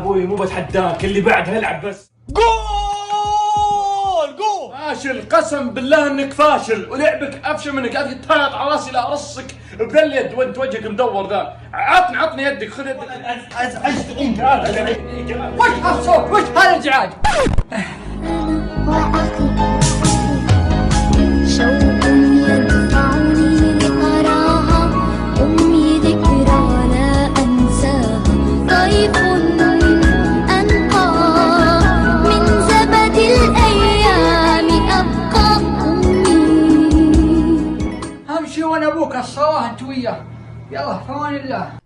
ابوي مو بتحداك، اللي بعدها العب بس. جول جول. فاشل، قسم بالله انك فاشل، ولعبك افشل منك. قاعد تهايط على راسي لا ارصك بذا اليد وانت وجهك مدور ذا. عطني يدك، خذ يدك. ازعجت امك. وش هالصوت؟ وش هالازعاج؟ شوق يدفعني لأراها، أمي ذكرى لا أنساها، طيف أنقى من زبد الأيام أبقى أمي. امشي وانا ابوك الصواه انت وياه. يلا في امان الله.